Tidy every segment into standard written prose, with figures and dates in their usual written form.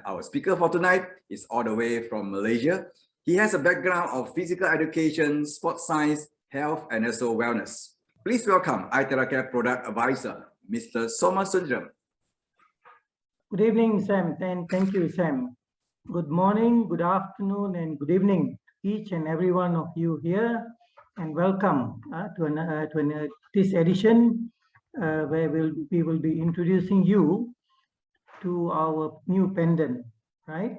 our speaker for tonight is all the way from Malaysia. He has a background of physical education, sports science, health, and also wellness. Please welcome iTeracare Product Advisor, Mr. Somasundram. Good evening, Sam, and thank you, Sam. Good morning, good afternoon, and good evening, each and every one of you here, and welcome to this edition where we will be introducing you to our new pendant, right?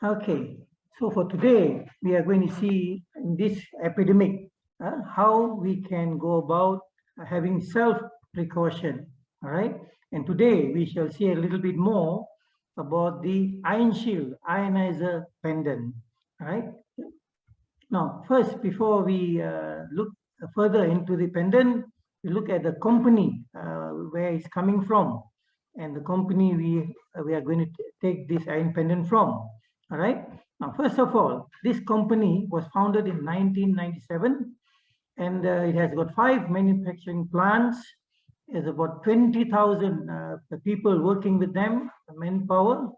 Okay, so for today, we are going to see in this epidemic how we can go about having self-precaution, all right? And today we shall see a little bit more about the Ion Shield Ionizer pendant, all right? Now, first, before we look further into the pendant, we look at the company where it's coming from, and the company we are going to take this iron pendant from. All right. Now, first of all, this company was founded in 1997, and it has got 5 manufacturing plants. There's about 20,000 people working with them, manpower.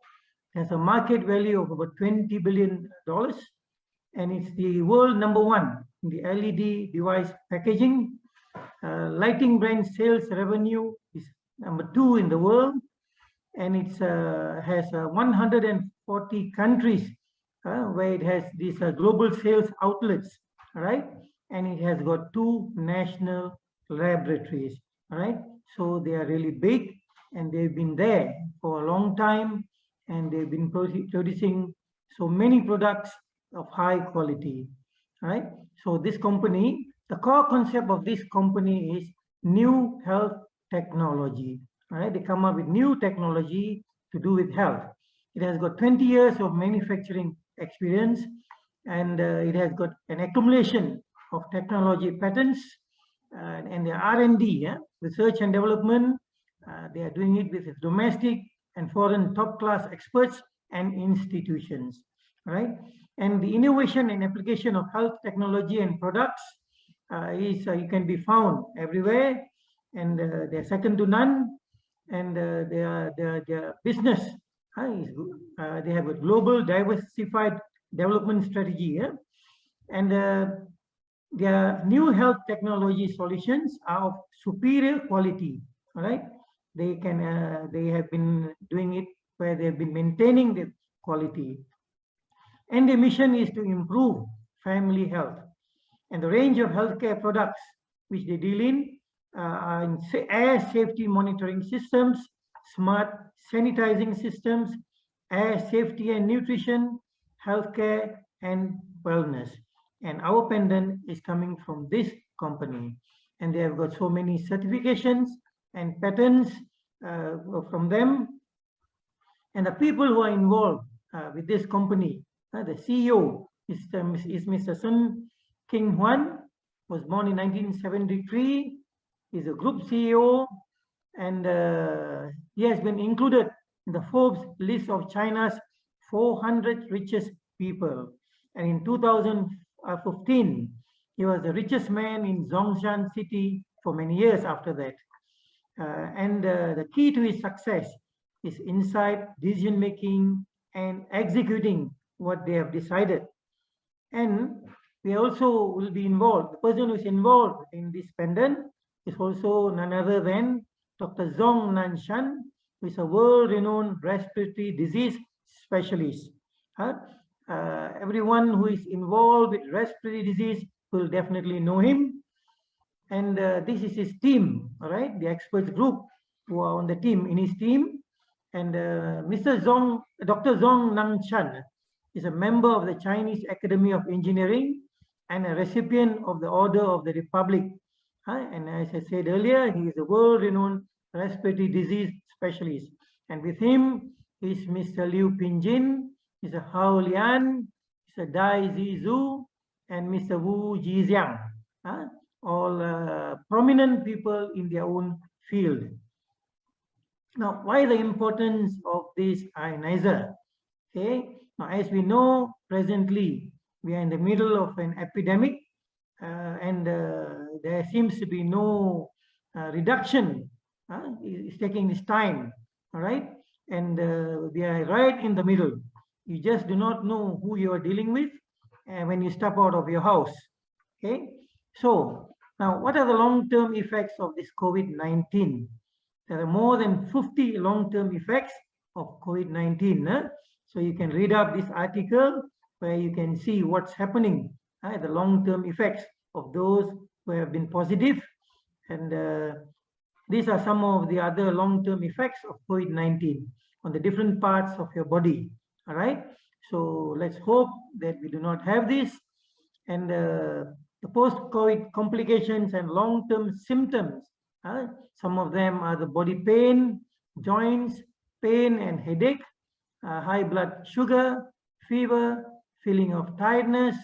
It has a market value of about $20 billion, and it's the world #1 in the LED device packaging. Lighting brand sales revenue is #2 in the world, and it has 140 countries where it has these global sales outlets, right? And it has got 2 national laboratories, right? So they are really big, and they've been there for a long time, and they've been producing so many products of high quality, right? So this company, the core concept of this company is new health technology. Right? They come up with new technology to do with health. It has got 20 years of manufacturing experience, and it has got an accumulation of technology patents and the R&D, research and development. They are doing it with domestic and foreign top-class experts and institutions, right? And the innovation and application of health technology and products you can be found everywhere, and they're second to none. And their business they have a global diversified development strategy, and their new health technology solutions are of superior quality. All right, they have been doing it where they have been maintaining the quality, and their mission is to improve family health. And the range of healthcare products which they deal in air safety monitoring systems, smart sanitizing systems, air safety and nutrition, healthcare, and wellness. And our pendant is coming from this company, and they have got so many certifications and patents from them. And the people who are involved with this company, the CEO is Mr. Sun King Huan, was born in 1973. He's a group CEO, and he has been included in the Forbes list of China's 400 richest people. And in 2015, he was the richest man in Zhongshan city for many years after that. And the key to his success is insight, decision making, and executing what they have decided. And we also will be involved. The person who is involved in this pendant is also none other than Dr. Zhong Nanshan, who is a world-renowned respiratory disease specialist. Everyone who is involved with respiratory disease will definitely know him. And this is his team, all right? The experts group who are on the team, in his team. And Dr. Zhong Nanshan is a member of the Chinese Academy of Engineering and a recipient of the Order of the Republic. And as I said earlier, he is a world-renowned respiratory disease specialist. And with him is Mr. Liu Pingjin, Mr. Hao Lian, Mr. Dai Zizu, and Mr. Wu Jixiang, all prominent people in their own field. Now, why the importance of this ionizer? Okay, Now, as we know, presently, we are in the middle of an epidemic, and there seems to be no reduction. It's taking this time, all right? And we are right in the middle. You just do not know who you are dealing with when you step out of your house, okay? So now, what are the long-term effects of this COVID-19? There are more than 50 long-term effects of COVID-19. So you can read up this article where you can see what's happening, the long-term effects of those who have been positive. And these are some of the other long-term effects of COVID-19 on the different parts of your body. All right. So let's hope that we do not have this. And the post-COVID complications and long-term symptoms, some of them are the body pain, joints, pain and headache, high blood sugar, fever, feeling of tiredness,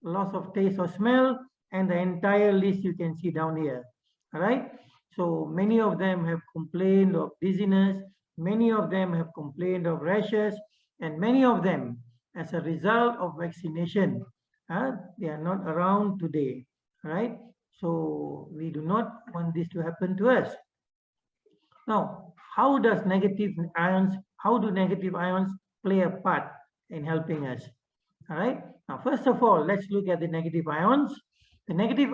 loss of taste or smell, and the entire list you can see down here. All right. So many of them have complained of dizziness, many of them have complained of rashes, and many of them, as a result of vaccination, they are not around today, right? So we do not want this to happen to us. Now, how do negative ions play a part in helping us? All right. Now, first of all, let's look at the negative ions. The negative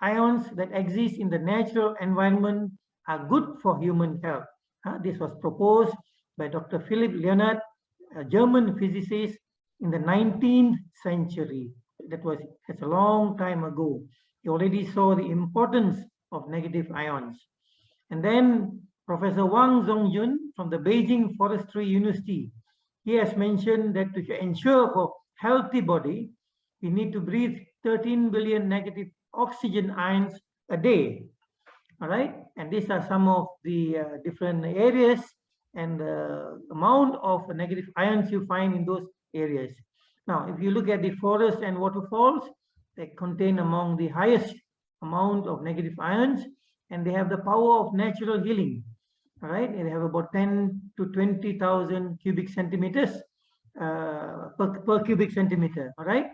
ions that exist in the natural environment are good for human health. This was proposed by Dr. Philipp Leonhard, a German physicist in the 19th century. That's a long time ago. He already saw the importance of negative ions. And then Professor Wang Zongjun from the Beijing Forestry University, he has mentioned that to ensure a healthy body, we need to breathe 13 billion negative oxygen ions a day. All right, and these are some of the different areas and the amount of negative ions you find in those areas. Now, if you look at the forests and waterfalls, they contain among the highest amount of negative ions, and they have the power of natural healing. All right, they have about 10 to 20,000 cubic centimeters per cubic centimeter. All right,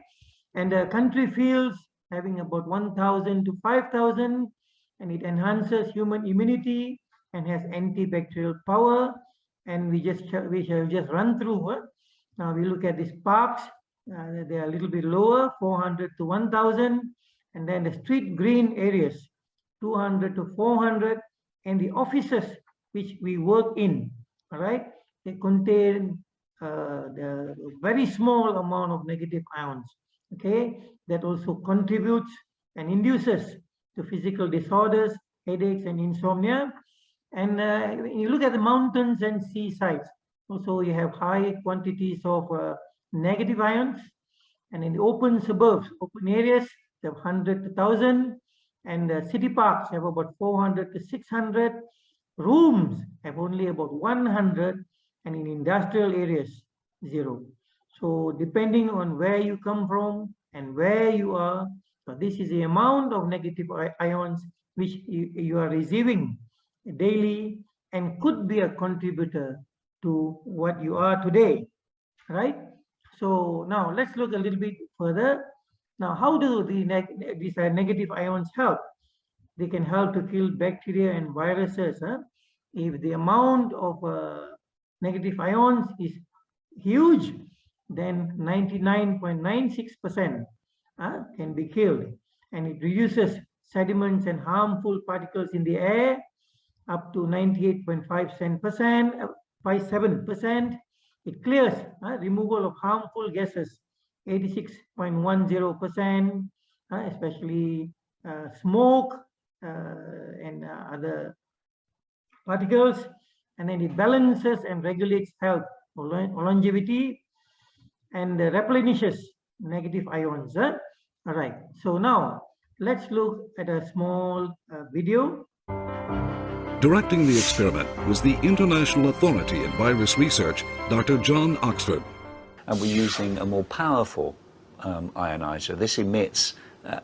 and country fields having about 1,000 to 5,000, and it enhances human immunity and has antibacterial power. And we shall just run through. Now we look at these parks. They are a little bit lower, 400 to 1,000, and then the street green areas, 200 to 400, and the offices which we work in. All right, they contain the very small amount of negative ions. Okay, that also contributes and induces to physical disorders, headaches, and insomnia. And when you look at the mountains and seasides, also you have high quantities of negative ions. And in the open suburbs, open areas, they have 100 to 1,000. And city parks have about 400 to 600. Rooms have only about 100. And in industrial areas, 0. So depending on where you come from and where you are, so this is the amount of negative ions which you are receiving daily and could be a contributor to what you are today, right? So now let's look a little bit further. Now, how do these negative ions help? They can help to kill bacteria and viruses. If the amount of negative ions is huge, then 99.96% can be killed. And it reduces sediments and harmful particles in the air up to 98.57%. It clears removal of harmful gases, 86.10%, especially smoke and other particles. And then it balances and regulates health, longevity, and replenishes negative ions. All right, so now let's look at a small video. Directing the experiment was the International Authority in Virus Research, Dr. John Oxford. And we're using a more powerful ionizer. This emits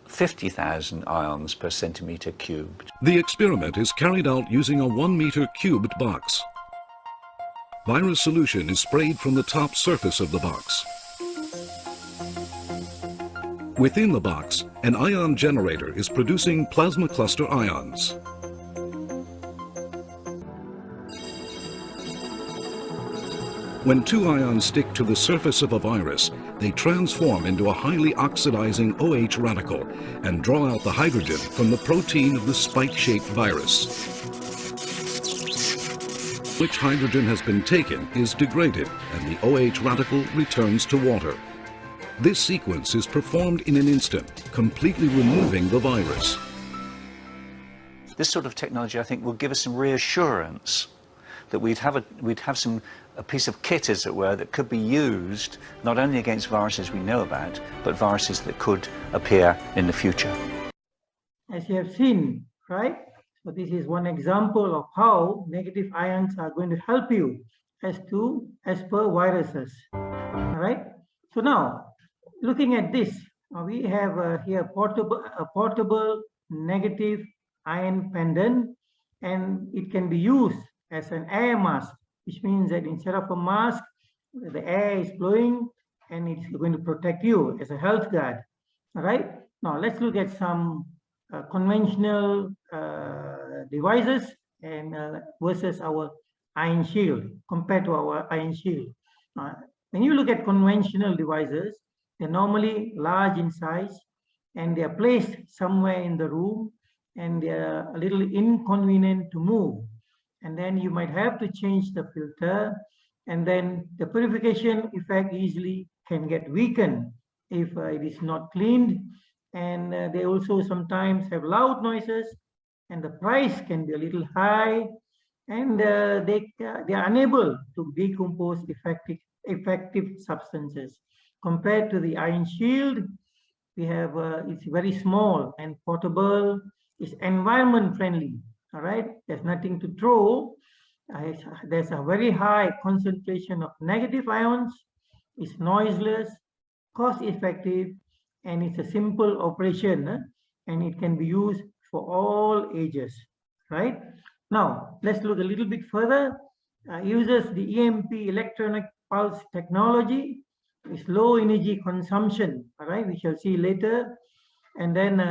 50,000 ions per centimeter cubed. The experiment is carried out using a 1 meter cubed box. virus solution is sprayed from the top surface of the box. Within the box, an ion generator is producing plasma cluster ions. When two ions stick to the surface of a virus, they transform into a highly oxidizing OH radical and draw out the hydrogen from the protein of the spike-shaped virus. Which hydrogen has been taken is degraded and the OH radical returns to water. This sequence is performed in an instant, completely removing the virus. This sort of technology, I think, will give us some reassurance that we'd have a piece of kit, as it were, that could be used not only against viruses we know about, but viruses that could appear in the future. As you have seen, right? So this is one example of how negative ions are going to help you as per viruses. All right. So now, looking at this, we have here a portable negative ion pendant, and it can be used as an air mask, which means that instead of a mask, the air is blowing and it's going to protect you as a health guard. All right. Now let's look at some conventional devices and versus our ion shield, compared to our ion shield. When you look at conventional devices, they're normally large in size and they are placed somewhere in the room and they're a little inconvenient to move. And then you might have to change the filter, and then the purification effect easily can get weakened if it is not cleaned. And they also sometimes have loud noises, and the price can be a little high, and they are unable to decompose effective substances. Compared to the ion shield, we have it's very small and portable. It's environment friendly. All right, there's nothing to throw. There's a very high concentration of negative ions. It's noiseless, cost effective, and it's a simple operation, and it can be used for all ages. Right now, let's look a little bit further. Uses the EMP, electronic pulse technology. It's low energy consumption. All right, we shall see later. And then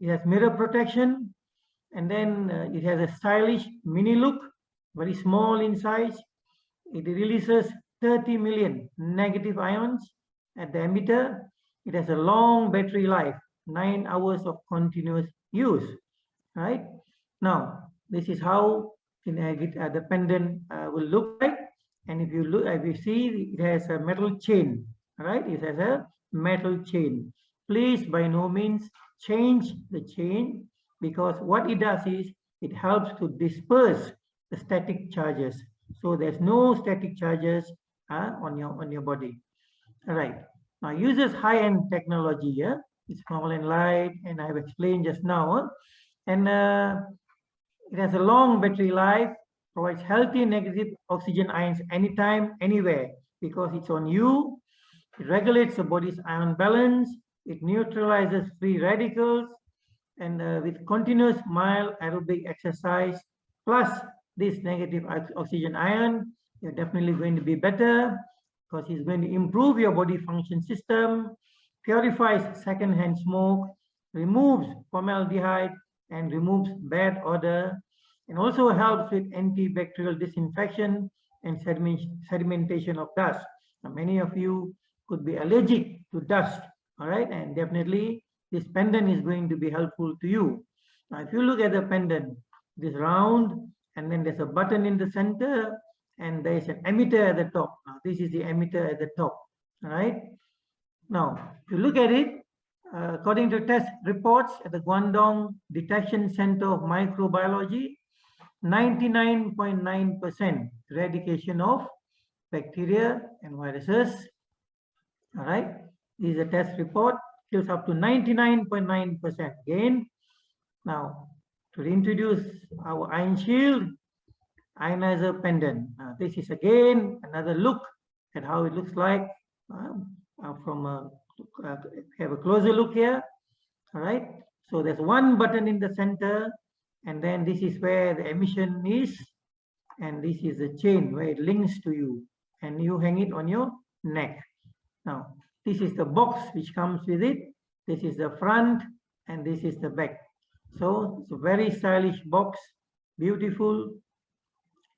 it has mirror protection. And then it has a stylish mini look, very small in size. It releases 30 million negative ions at the emitter. It has a long battery life, 9 hours of continuous use. Right now, this is how the pendant will look like. And if you see, it has a metal chain. Right, it has a metal chain. Please, by no means, change the chain, because what it does is it helps to disperse the static charges. So there's no static charges on your body. All right. Now uses high-end technology. Yeah, it's small and light, and I've explained just now. And it has a long battery life, provides healthy negative oxygen ions anytime, anywhere, because it's on you. It regulates the body's ion balance. It neutralizes free radicals. And with continuous mild aerobic exercise, plus this negative oxygen ion, you're definitely going to be better, because it's going to improve your body function system, purifies secondhand smoke, removes formaldehyde, and removes bad odor, and also helps with antibacterial disinfection and sedimentation of dust. Now, many of you could be allergic to dust, all right, and definitely this pendant is going to be helpful to you. Now, if you look at the pendant, it is round, and then there's a button in the center, and there's an emitter at the top. Now, this is the emitter at the top. All right. Now, if you look at it, according to test reports at the Guangdong Detection Center of Microbiology, 99.9% eradication of bacteria and viruses. All right. This is a test report. Kills up to 99.9% again. Now, to introduce our ion shield, ionizer pendant. This is again another look at how it looks like have a closer look here. All right. So there's one button in the center, and then this is where the emission is and this is the chain where it links to you, and you hang it on your neck. Now, this is the box which comes with it. This is the front, and this is the back. So it's a very stylish box, beautiful,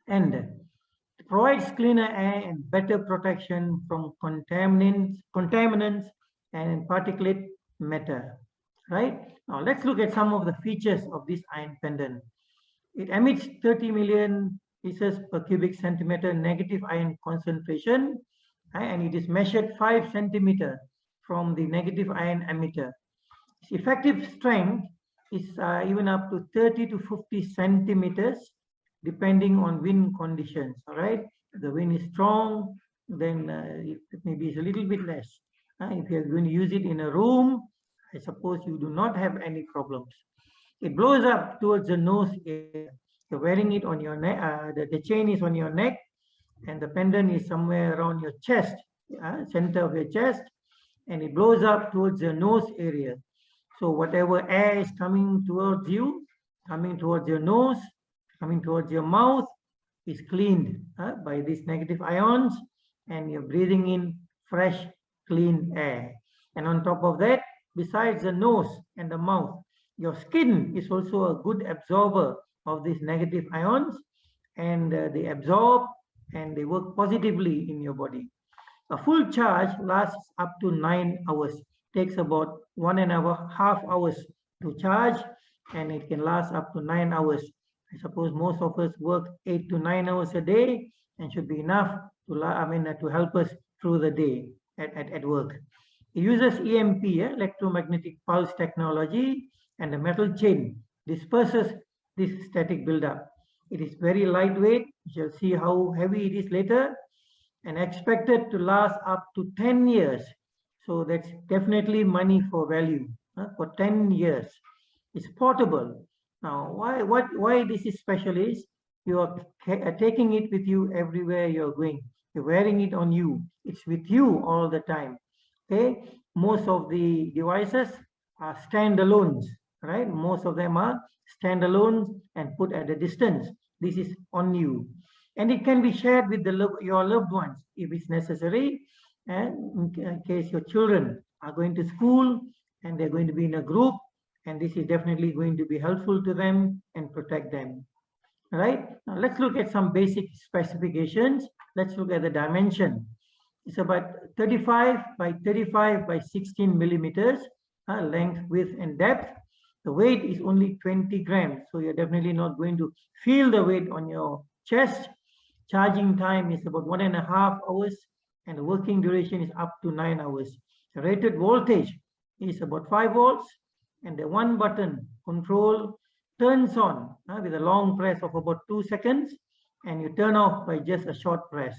and provides cleaner air and better protection from contaminants and particulate matter. Right? Now let's look at some of the features of this iron pendant. It emits 30 million pieces per cubic centimeter negative ion concentration, and it is measured 5 centimeter from the negative ion emitter. Its effective strength is even up to 30 to 50 centimeters depending on wind conditions. All right, if the wind is strong, then it maybe it's a little bit less. If you're going to use it in a room, I suppose you do not have any problems. It blows up towards the nose area. You're wearing it on your neck, the chain is on your neck, and the pendant is somewhere around your chest, center of your chest, and it blows up towards the nose area. So whatever air is coming towards you, coming towards your nose, coming towards your mouth, is cleaned by these negative ions, and you're breathing in fresh, clean air. And on top of that, besides the nose and the mouth, your skin is also a good absorber of these negative ions, and they absorb and they work positively in your body. A full charge lasts up to 9 hours. Takes about 1.5 hours to charge, and it can last up to 9 hours. I suppose most of us work 8 to 9 hours a day, and should be enough to help us through the day at work. It uses EMP, electromagnetic pulse technology, and the metal chain disperses this static buildup. It is very lightweight. You shall see how heavy it is later, and expected to last up to 10 years. So that's definitely money for value for 10 years. It's portable. Now, why this is special is you are taking it with you everywhere you're going. You're wearing it on you. It's with you all the time. Okay, most of the devices are standalones, right? Most of them are standalones and put at a distance. This is on you, and it can be shared with your loved ones if it's necessary. And in case your children are going to school and they're going to be in a group, and this is definitely going to be helpful to them and protect them. All right, now let's look at some basic specifications. Let's look at the dimension. It's about 35 by 35 by 16 millimeters length, width, and depth. The weight is only 20 grams, so you're definitely not going to feel the weight on your chest. Charging time is about 1.5 hours, and the working duration is up to 9 hours. The rated voltage is about 5 volts, and the one button control turns on with a long press of about 2 seconds, and you turn off by just a short press.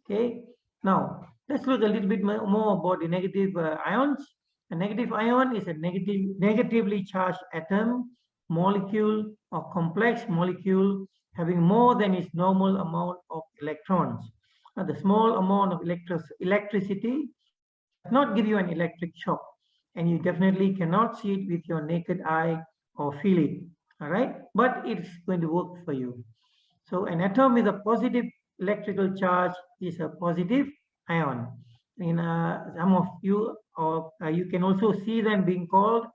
Okay, now let's look a little bit more about the negative ions. A negative ion is a negatively charged atom, molecule, or complex molecule having more than its normal amount of electrons. The small amount of electricity does not give you an electric shock, and you definitely cannot see it with your naked eye or feel it. All right, but it's going to work for you. So an atom with a positive electrical charge is a positive ion. In some of you, or you can also see them being called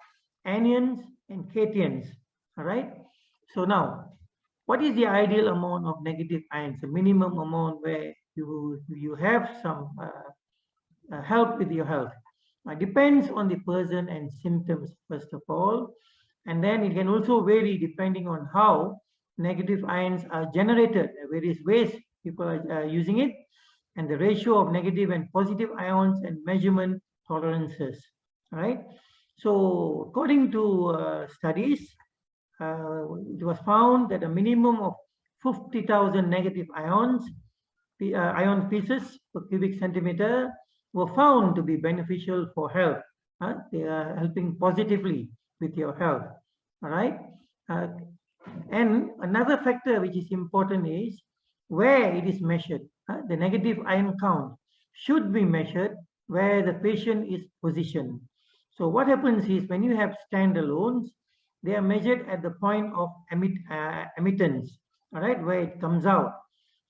anions and cations. All right. So now, what is the ideal amount of negative ions? The minimum amount where you have some help with your health. Depends on the person and symptoms first of all, and then it can also vary depending on how negative ions are generated. Various ways people are using it, and the ratio of negative and positive ions and measurement tolerances. Right. So according to studies, it was found that a minimum of 50,000 negative ion pieces per cubic centimeter were found to be beneficial for health. They are helping positively with your health. All right. And another factor which is important is where it is measured. The negative ion count should be measured where the patient is positioned. So what happens is when you have standalones, they are measured at the point of emittance. all right, where it comes out.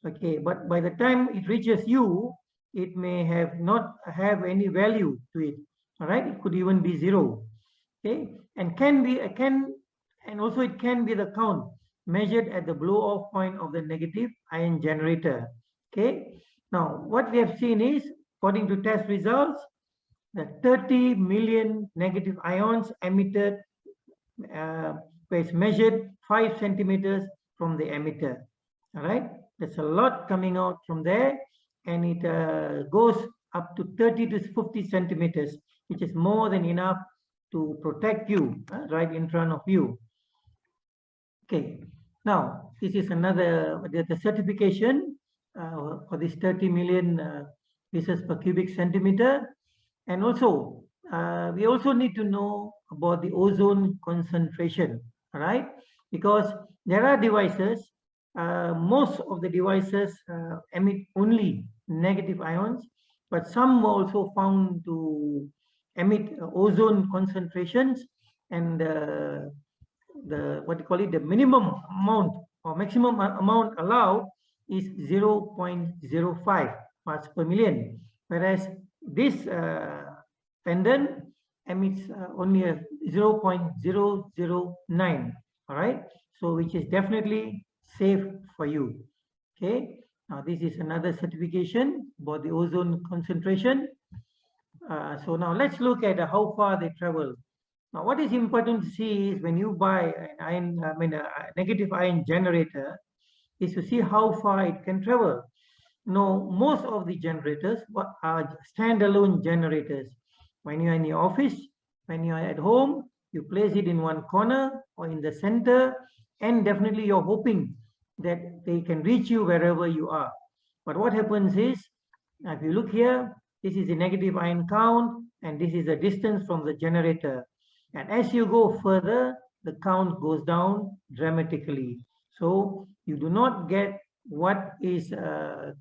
Okay, but by the time it reaches you, it may have not have any value to it. All right, it could even be 0. Okay, and also it can be the count measured at the blow-off point of the negative ion generator. Okay, now what we have seen is, according to test results, the 30 million negative ions emitted, where it's measured 5 centimeters from the emitter. All right, that's a lot coming out from there, and it goes up to 30 to 50 centimeters, which is more than enough to protect you right in front of you. Okay, now this is another, the certification for this 30 million pieces per cubic centimeter. And also, we also need to know about the ozone concentration, all right? Because there are devices, most of the devices emit only negative ions, but some were also found to emit ozone concentrations, and the what you call it, the minimum amount or maximum amount allowed is 0.05 parts per million, whereas this pendant emits only a 0.009. All right, so which is definitely safe for you. Okay, now this is another certification about the ozone concentration. So now let's look at how far they travel. Now, what is important to see is when you buy a negative ion generator, is to see how far it can travel. Now, most of the generators are standalone generators. When you're in your office, when you're at home, you place it in one corner or in the center, and definitely you're hoping that they can reach you wherever you are. But what happens is, if you look here, this is the negative ion count, and this is the distance from the generator. And as you go further, the count goes down dramatically. So you do not get what is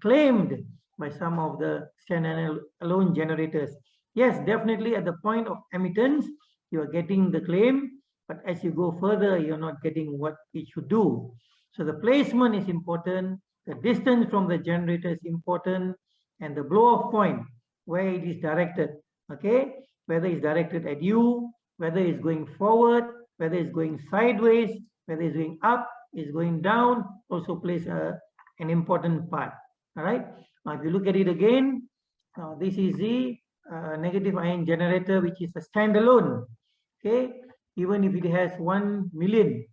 claimed by some of the standalone generators. Yes, definitely at the point of emittance, you are getting the claim, but as you go further, you're not getting what it should do. So the placement is important, the distance from the generator is important, and the blow-off point, where it is directed, okay? Whether it's directed at you, whether it's going forward, whether it's going sideways, whether it's going up, it's going down, also plays an important part. All right. Now, if you look at it again, this is the negative ion generator, which is a standalone. Okay. Even if it has 1 million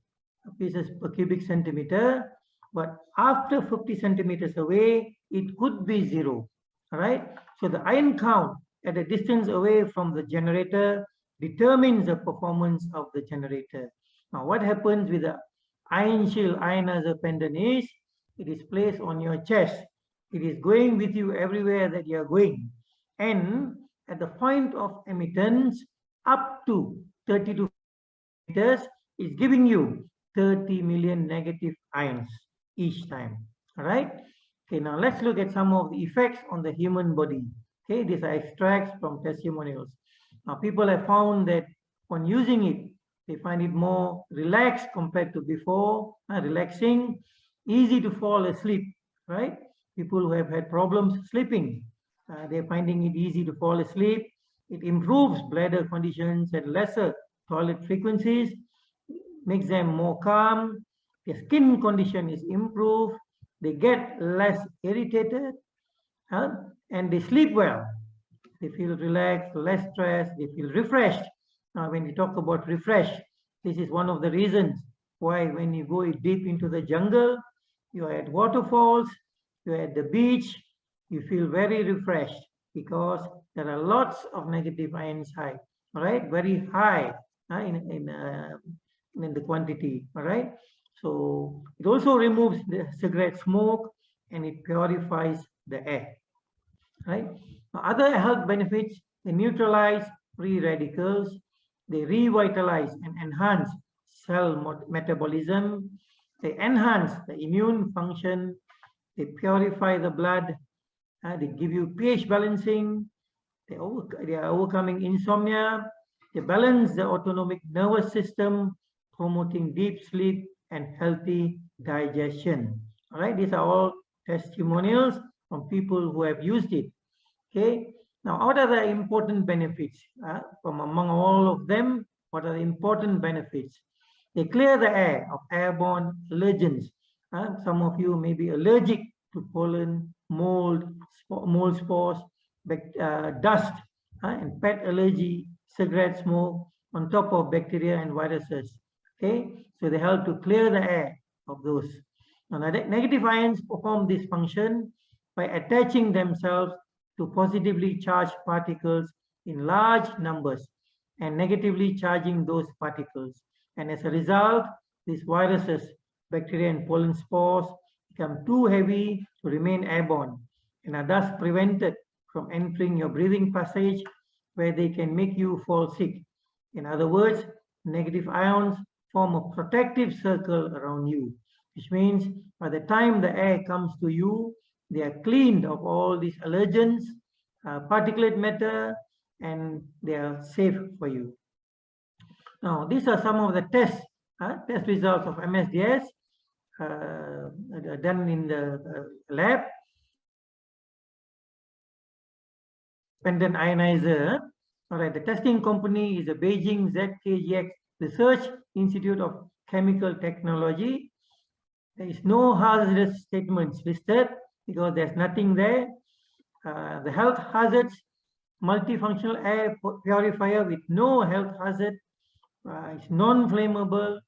pieces per cubic centimeter, but after 50 centimeters away, it could be 0. All right. So the ion count at a distance away from the generator determines the performance of the generator. Now, what happens with the ion shield ionizer pendant is, it is placed on your chest. It is going with you everywhere that you are going. And at the point of emittance, up to 32 meters, is giving you 30 million negative ions each time. All right. Okay, now let's look at some of the effects on the human body. Okay, these are extracts from testimonials. Now, people have found that on using it, they find it more relaxed compared to before, relaxing, easy to fall asleep, right? People who have had problems sleeping, they're finding it easy to fall asleep. It improves bladder conditions and lesser toilet frequencies, makes them more calm. Their skin condition is improved. They get less irritated, and they sleep well. They feel relaxed, less stressed, they feel refreshed. Now, when we talk about refresh, this is one of the reasons why when you go deep into the jungle, you are at waterfalls, you're at the beach, you feel very refreshed because there are lots of negative ions high, all right, very high in the quantity, all right. So it also removes the cigarette smoke and it purifies the air, right. Now, other health benefits, they neutralize free radicals, they revitalize and enhance cell metabolism, they enhance the immune function, they purify the blood, they give you pH balancing, they are overcoming insomnia, they balance the autonomic nervous system, promoting deep sleep and healthy digestion. All right, these are all testimonials from people who have used it. Okay, now what are the important benefits? From among all of them, what are the important benefits? They clear the air of airborne allergens. Some of you may be allergic to pollen, mold spores, dust, and pet allergy, cigarette smoke, on top of bacteria and viruses. Okay, so they help to clear the air of those. Now, negative ions perform this function by attaching themselves to positively charged particles in large numbers and negatively charging those particles. And as a result, these viruses, bacteria and pollen spores become too heavy to remain airborne and are thus prevented from entering your breathing passage where they can make you fall sick. In other words, negative ions form a protective circle around you, which means by the time the air comes to you, they are cleaned of all these allergens, particulate matter, and they are safe for you. Now, these are some of the test results of MSDS done in the lab. Independent ionizer. All right, the testing company is the Beijing ZKGX Research Institute of Chemical Technology. There is no hazardous statements listed because there's nothing there. The health hazards, multifunctional air purifier with no health hazard, it's non-flammable,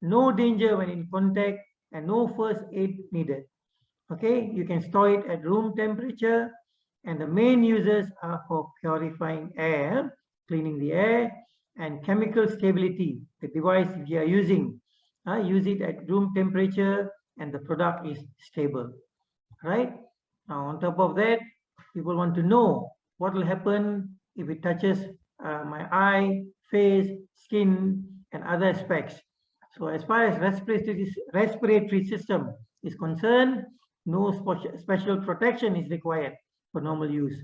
no danger when in contact, and no first aid needed. Okay, you can store it at room temperature, and the main uses are for purifying air, cleaning the air, and chemical stability. The device you are using, use it at room temperature, and the product is stable. Right? Now, on top of that, people want to know what will happen if it touches my eye, face, skin, and other aspects. So as far as respiratory system is concerned, no special protection is required for normal use.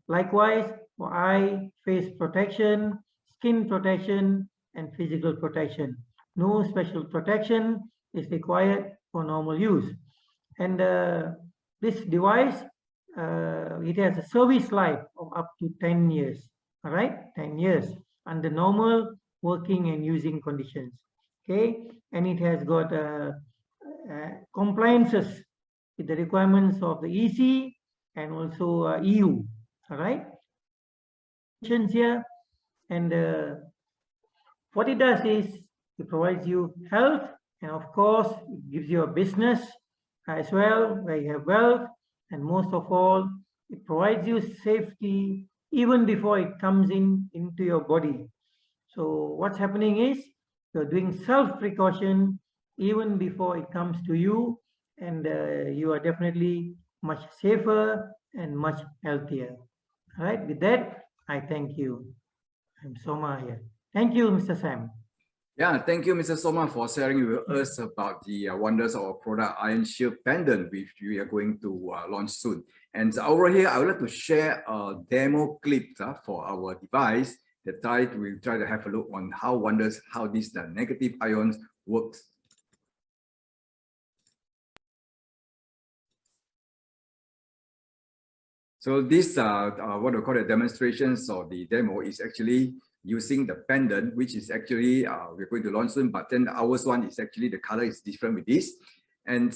Likewise, for eye, face protection, skin protection, and physical protection. No special protection is required for normal use. And this device, it has a service life of up to 10 years. All right, 10 years under normal working and using conditions. Okay, and it has got compliances with the requirements of the EC and also EU. All right, here, and what it does is it provides you health, and of course it gives you a business as well where you have wealth, and most of all it provides you safety even before it comes into your body. So what's happening is you're doing self-precaution even before it comes to you, and you are definitely much safer and much healthier. All right, with that, I thank you. I'm Soma here. Thank you, Mr. Sam. Yeah, thank you, Mr. Soma, for sharing with us about the wonders of our product, Ion Shield Pendant, which we are going to launch soon. And over here, I would like to share a demo clip for our device that we'll try to have a look on how this negative ions works. So this, what we call the demonstrations or the demo is actually using the pendant, which is actually, we're going to launch soon, but then ours one is actually, the color is different with this. And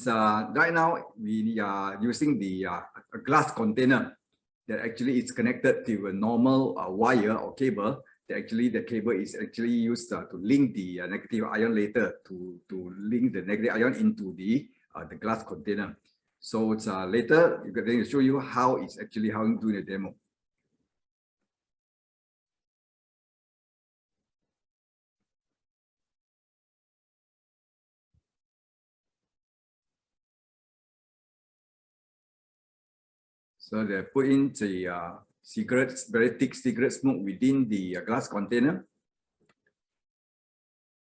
right now we are using the a glass container that actually is connected to a normal wire or cable. Actually, the cable is actually used to link the negative ion later to link the negative ion into the glass container. So it's later I'm going to show you how it's actually how to do the demo. So they put in the cigarettes, very thick cigarette smoke within the glass container.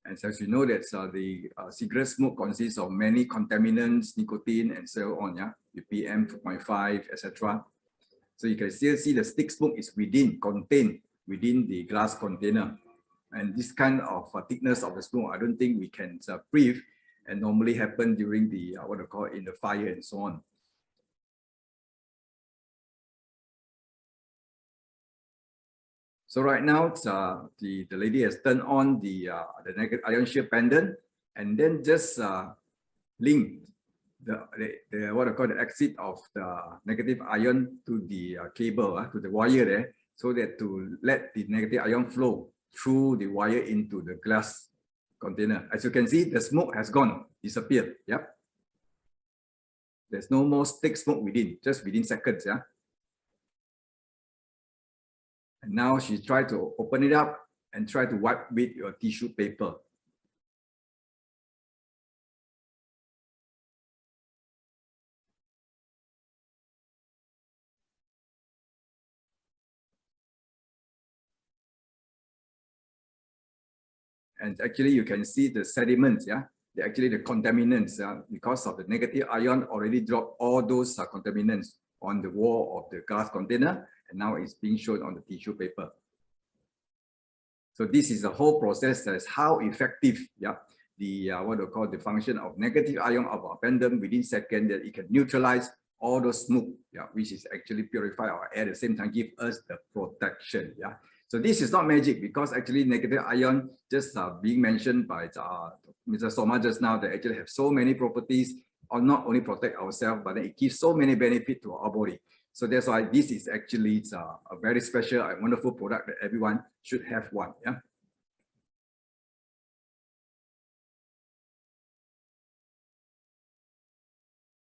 And so as you know, that the cigarette smoke consists of many contaminants, nicotine, and so on, yeah, PM 2.5, etc. So you can still see the stick smoke is contained within the glass container. And this kind of thickness of the smoke, I don't think we can breathe, and normally happen during the what I call in the fire and so on. So right now, the lady has turned on the negative ion shield pendant, and then just link the what I call the exit of the negative ion to the cable, to the wire there, so that to let the negative ion flow through the wire into the glass container. As you can see, the smoke has gone, disappeared. Yep. There's no more thick smoke within, just within seconds. Yeah. And now she tried to open it up and try to wipe with your tissue paper. And actually you can see the sediments, yeah, actually the contaminants, because of the negative ion already dropped all those contaminants on the wall of the glass container, and now it's being shown on the tissue paper. So this is the whole process, as how effective, yeah, the what we call the function of negative ion of our pendant within seconds, that it can neutralize all those smoke, yeah, which is actually purify our air at the same time, give us the protection, yeah. So this is not magic, because actually negative ion, just being mentioned by Mr. Soma just now, they actually have so many properties, or not only protect ourselves, but it gives so many benefits to our body. So that's why this is actually a very special and wonderful product that everyone should have one. Yeah.